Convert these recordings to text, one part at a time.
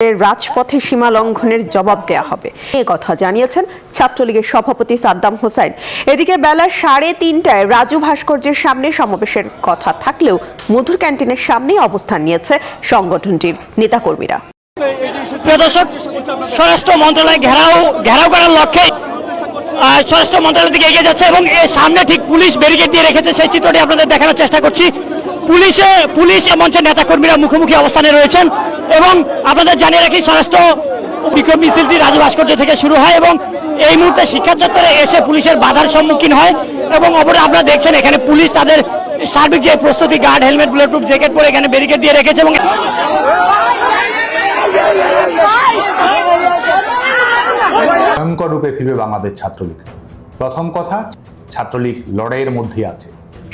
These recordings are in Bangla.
রাজপথে সীমা লঙ্ঘনের জবাব দেয়া হবে এ কথা জানিয়েছেন ছাত্রলীগের সভাপতি সাদ্দাম হোসাইন। এদিকে বেলা 3:30টায় রাজু ভাস্কর্যের সামনে সমাবেশের কথা থাকলেও মধুর ক্যান্টিনের সামনে অবস্থান নিয়েছে সংগঠনটির নেতাকর্মীরা। স্বরাষ্ট্র মন্ত্রণালয় ঘেরাও করার লক্ষ্যে স্বরাষ্ট্র মন্ত্রণালয় দিকে এগিয়ে যাচ্ছে এবং এর সামনে ঠিক পুলিশ ব্যারিকেড দিয়ে রেখেছে। সেই চিত্রটি আপনাদের দেখানোর চেষ্টা করছি। পুলিশ মঞ্চের নেতাকর্মীরা মুখোমুখি অবস্থানে রয়েছেন এবং আপনাদের জানিয়ে রাখি স্বরাষ্ট্র বিক্ষোভ মিছিলটি রাজু ভাস্কর্য থেকে শুরু হয় এবং এই মুহূর্তে শিক্ষা চত্বরে এসে পুলিশের বাধার সম্মুখীন হয় এবং অপরে আপনারা দেখছেন এখানে পুলিশ তাদের সার্বিক যে প্রস্তুতি, guard, helmet, bulletproof jacket পরে এখানে ব্যারিকেড দিয়ে রেখেছে এবং ভয়ঙ্কর রূপে ফিরবে বাংলাদেশ ছাত্রলীগ। প্রথম কথা, ছাত্রলীগ লড়াইয়ের মধ্যেই আছে।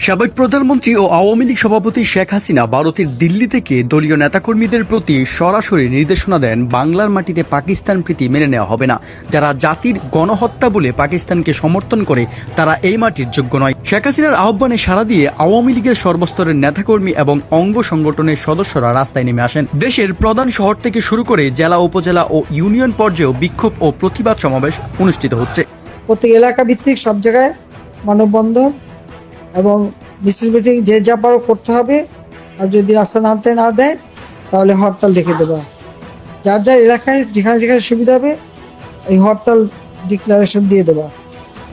সাবেক প্রধানমন্ত্রী ও আওয়ামী লীগ সভাপতি শেখ হাসিনা ভারতের দিল্লি থেকে দলীয় নেতাকর্মীদের প্রতি সরাসরি নির্দেশনা দেন, বাংলার মাটিতে পাকিস্তান প্রীতি মেনে নেওয়া হবে না। যারা জাতির গণহত্যা বলে পাকিস্তানকে সমর্থন করে তারা এই মাটির যোগ্য নয়। শেখ হাসিনার আহ্বানে সাড়া দিয়ে আওয়ামী লীগের সর্বস্তরের নেতাকর্মী এবং অঙ্গ সংগঠনের সদস্যরা রাস্তায় নেমে আসেন। দেশের প্রধান শহর থেকে শুরু করে জেলা, উপজেলা ও ইউনিয়ন পর্যায়েও বিক্ষোভ ও প্রতিবাদ সমাবেশ অনুষ্ঠিত হচ্ছে। প্রত্যেক এলাকা ভিত্তিক সব জায়গায় মানববন্ধন এবং মিছিল মিটিং যে যা পারো করতে হবে। আর যদি রাস্তা নামতে না দেয় তাহলে হরতাল ডেকে দেওয়া, যার যার এলাকায় যেখানে যেখানে সুবিধা হবে এই হরতাল ডিক্লারেশন দিয়ে দেওয়া।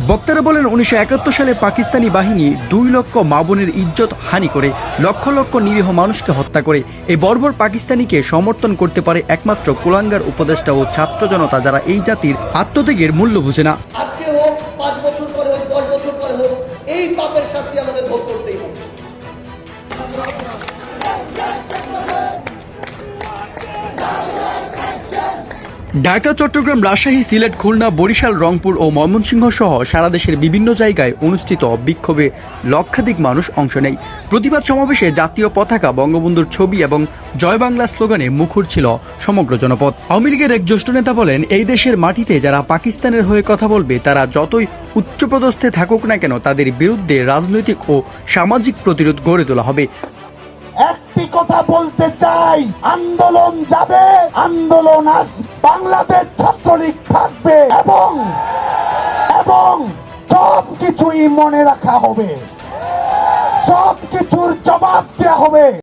বক্তারা বলেন, 1971 সালে পাকিস্তানি বাহিনী 2 লক্ষ মা বোনের ইজ্জত হানি করে লক্ষ লক্ষ নিরীহ মানুষকে হত্যা করে। এই বর্বর পাকিস্তানিকে সমর্থন করতে পারে একমাত্র কুলাঙ্গার উপদেষ্টা ও ছাত্র জনতা, যারা এই জাতির আত্মত্যাগের মূল্য বুঝে না। আজকে হোক, 5 বছর পরে হোক, 10 বছর পরে হোক, এই পাপের শাস্তি আমাদের ভোগ করতেই হবে। ঢাকা, চট্টগ্রাম, রাজশাহী, সিলেট, খুলনা, বরিশাল, রংপুর ও ময়মনসিংহ সহ সারা দেশের বিভিন্ন জায়গায় অনুষ্ঠিত বিক্ষোভে লক্ষাধিক মানুষ অংশ নেয়। প্রতিবাদ সমাবেশে জাতীয় পতাকা, বঙ্গবন্ধুর ছবি এবং জয় বাংলা স্লোগানে মুখর ছিল সমগ্র জনপদ। আওয়ামী লীগের এক জ্যেষ্ঠ নেতা বলেন, এই দেশের মাটিতে যারা পাকিস্তানের হয়ে কথা বলবে তারা যতই উচ্চপদস্থে থাকুক না কেন, তাদের বিরুদ্ধে রাজনৈতিক ও সামাজিক প্রতিরোধ গড়ে তোলা হবে। একটি কথা বলতে চাই, আন্দোলন যাবে, আন্দোলন আসবে, বাংলাদেশ ছাত্রলীগ থাকবে এবং সব কিছুই মনে রাখা হবে, সব কিছুর জবাব দেওয়া হবে।